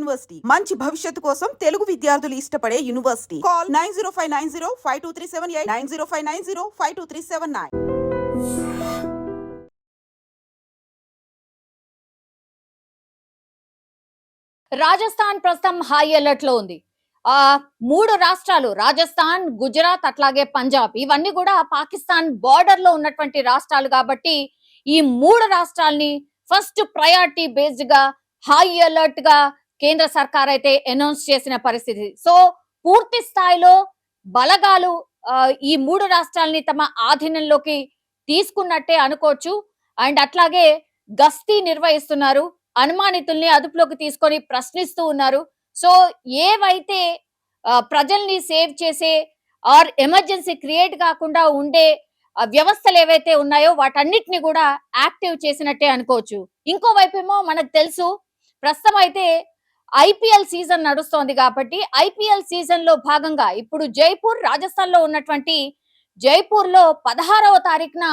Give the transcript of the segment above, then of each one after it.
University మంచి భవిష్యత్తు కోసం తెలుగు విద్యార్థులు ఇష్టపడే యూనివర్సిటీ. కాల్ 9059052378 9059052379. రాజస్థాన్ ప్రస్తుతం హై అలర్ట్ లో ఉంది. 3 రాష్ట్రాలు రాజస్థాన్, గుజరాత్ అట్లాగే పంజాబ్ ఇవన్నీ కూడా పాకిస్తాన్ బార్డర్ లో ఉన్నటువంటి రాష్ట్రాలు కాబట్టి ఈ 3 రాష్ట్రాలని ఫస్ట్ ప్రయారిటీ బేస్డ్ గా హై అలర్ట్ గా కేంద్ర సర్కార్ అయితే అనౌన్స్ చేసిన పరిస్థితి. సో పూర్తి స్థాయిలో బలగాలు ఈ 3 రాష్ట్రాలని తమ ఆధీనంలోకి తీసుకున్నట్టే అనుకోవచ్చు. అండ్ అట్లాగే గస్తీ నిర్వహిస్తున్నారు, అనుమానితుల్ని అదుపులోకి తీసుకొని ప్రశ్నిస్తూ ఉన్నారు. సో ఏవైతే ప్రజల్ని సేవ్ చేసే ఆర్ ఎమర్జెన్సీ క్రియేట్ కాకుండా ఉండే వ్యవస్థలు ఏవైతే ఉన్నాయో వాటన్నిటిని కూడా యాక్టివ్ చేసినట్టే అనుకోవచ్చు. ఇంకోవైపు ఏమో మనకు తెలుసు ప్రస్తుతం అయితే ఐపీఎల్ సీజన్ నడుస్తోంది కాబట్టి ఐపీఎల్ సీజన్ లో భాగంగా ఇప్పుడు జైపూర్, రాజస్థాన్ లో ఉన్నటువంటి జైపూర్ లో 16వ తారీఖున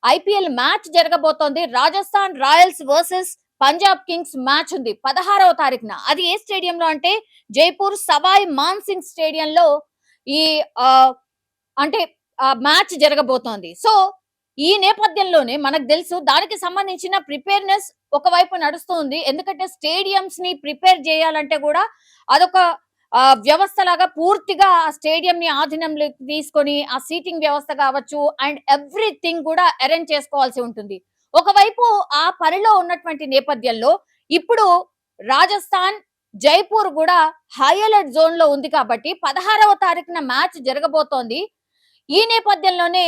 ఐపీఎల్ మ్యాచ్ జరగబోతోంది. Rajasthan Royals versus Punjab Kings match ఉంది 16వ తారీఖున. అది ఏ స్టేడియంలో అంటే జైపూర్ సవాయ్ మాన్సింగ్ స్టేడియంలో ఈ అంటే మ్యాచ్ జరగబోతోంది. సో ఈ నేపథ్యంలోనే మనకు తెలుసు దానికి సంబంధించిన ప్రిపేర్నెస్ ఒకవైపు నడుస్తుంది. ఎందుకంటే స్టేడియంస్ ని ప్రిపేర్ చేయాలంటే కూడా అదొక వ్యవస్థ లాగా పూర్తిగా ఆ స్టేడియం ని ఆధీనంలోకి తీసుకొని ఆ సీటింగ్ వ్యవస్థ కావచ్చు అండ్ ఎవ్రీథింగ్ కూడా అరేంజ్ చేసుకోవాల్సి ఉంటుంది. ఒకవైపు ఆ పనిలో ఉన్నటువంటి నేపథ్యంలో ఇప్పుడు రాజస్థాన్, జైపూర్ కూడా హై అలర్ట్ జోన్ లో ఉంది కాబట్టి 16వ తారీఖున మ్యాచ్ జరగబోతోంది. ఈ నేపథ్యంలోనే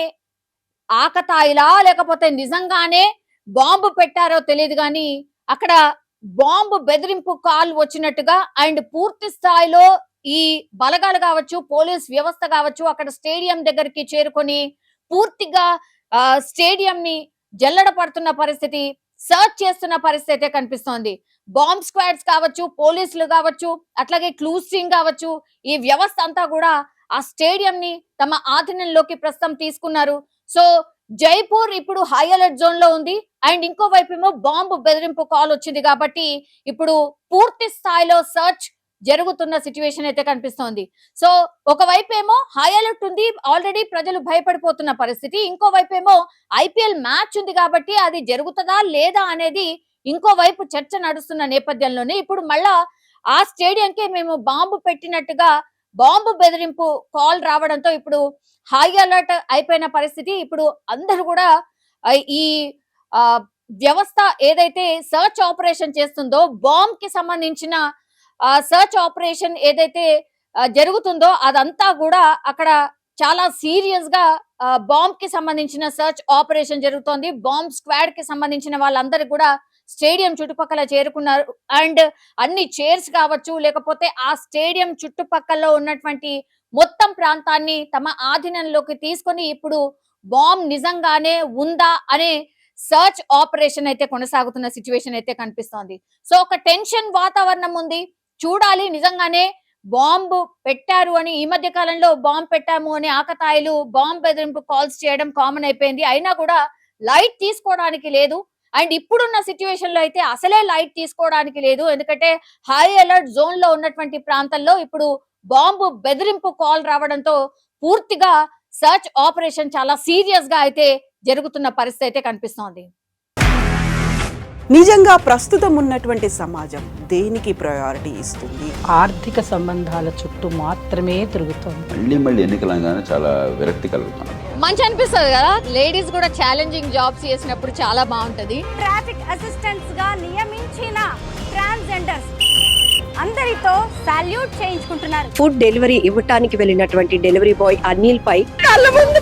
ఆకతాయిలా లేకపోతే నిజంగానే బాంబు పెట్టారో తెలియదు కానీ అక్కడ బాంబు బెదిరింపు కాల్ వచ్చినట్టుగా అండ్ పూర్తి స్థాయిలో ఈ బలగాలు కావచ్చు, పోలీస్ వ్యవస్థ కావచ్చు అక్కడ స్టేడియం దగ్గరికి చేరుకొని పూర్తిగా స్టేడియం ని జల్లడ పడుతున్న పరిస్థితి, సర్చ్ చేస్తున్న పరిస్థితి కనిపిస్తోంది. బాంబ్ స్క్వాడ్స్ కావచ్చు, పోలీసులు కావచ్చు, అట్లాగే క్లూసింగ్ కావచ్చు, ఈ వ్యవస్థ అంతా కూడా ఆ స్టేడియం ని తమ ఆధీనంలోకి ప్రస్తుతం తీసుకున్నారు. సో జైపూర్ ఇప్పుడు హై అలర్ట్ జోన్ లో ఉంది అండ్ ఇంకోవైపు ఏమో బాంబు బెదిరింపు కాల్ వచ్చింది కాబట్టి ఇప్పుడు పూర్తి స్థాయిలో సర్చ్ జరుగుతున్న సిచ్యువేషన్ అయితే కనిపిస్తోంది. సో ఒకవైపు ఏమో హై అలర్ట్ ఉంది, ఆల్రెడీ ప్రజలు భయపడిపోతున్న పరిస్థితి. ఇంకోవైపు ఏమో ఐపీఎల్ మ్యాచ్ ఉంది కాబట్టి అది జరుగుతుందా లేదా అనేది ఇంకోవైపు చర్చ నడుస్తున్న నేపథ్యంలోనే ఇప్పుడు మళ్ళా ఆ స్టేడియంకే మేము బాంబు పెట్టినట్టుగా బాంబు బెదిరింపు కాల్ రావడంతో ఇప్పుడు హై అలర్ట్ అయిపోయిన పరిస్థితి. ఇప్పుడు అందరూ కూడా ఈ వ్యవస్థ ఏదైతే సర్చ్ ఆపరేషన్ చేస్తుందో బాంబ్ కి సంబంధించిన సర్చ్ ఆపరేషన్ ఏదైతే జరుగుతుందో అదంతా కూడా అక్కడ చాలా సీరియస్ గా బాంబ్ కి సంబంధించిన సర్చ్ ఆపరేషన్ జరుగుతోంది. బాంబ్ స్క్వాడ్ కి సంబంధించిన వాళ్ళందరూ కూడా స్టేడియం చుట్టుపక్కల చేరుకున్నారు అండ్ అన్ని చైర్స్ కావచ్చు లేకపోతే ఆ స్టేడియం చుట్టుపక్కల ఉన్నటువంటి మొత్తం ప్రాంతాన్ని తమ ఆధీనంలోకి తీసుకొని ఇప్పుడు బాంబ్ నిజంగానే ఉందా అనే సర్చ్ ఆపరేషన్ అయితే కొనసాగుతున్న సిచ్యువేషన్ అయితే కనిపిస్తోంది. సో ఒక టెన్షన్ వాతావరణం ఉంది, చూడాలి నిజంగానే బాంబు పెట్టారు అని. ఈ మధ్య కాలంలో బాంబు పెట్టాము అని ఆకతాయిలు బాంబు బెదిరింపు కాల్స్ చేయడం కామన్ అయిపోయింది, అయినా కూడా లైట్ తీసుకోవడానికి లేదు. అండ్ ఇప్పుడున్న సిచ్యువేషన్ లో అయితే అసలే లైట్ తీసుకోవడానికి లేదు, ఎందుకంటే హై అలర్ట్ జోన్ లో ఉన్నటువంటి ప్రాంతంలో ఇప్పుడు బాంబు బెదిరింపు కాల్ రావడంతో పూర్తిగా సర్చ్ ఆపరేషన్ చాలా సీరియస్ గా అయితే జరుగుతున్న పరిస్థితి అయితే కనిపిస్తోంది. నిజంగా ప్రస్తుతం ఉన్నటువంటి సమాజం దేనికి ప్రయారిటీ ఇస్తుంది? ఆర్థిక సంబంధాల చుట్టూ మాత్రమే తిరుగుతుంది. మళ్ళీ ఎన్నికలంగానే చాలా విరక్తి కలుగుతాం. మంచి అనిపిస్తుంది కదా, లేడీస్ కూడా ఛాలెంజింగ్ జాబ్స్ చేసినప్పుడు చాలా బాగుంటది. ట్రాఫిక్ అసిస్టెంట్స్ గా నియమించిన ట్రాన్స్జెండర్స్ అందరితో సాల్యూట్ చేయించుకుంటున్నారు. ఫుడ్ డెలివరీ ఇవ్వటానికి వెళ్ళినటువంటి డెలివరీ బాయ్ అనిల్ పై కళ్ళ ముందు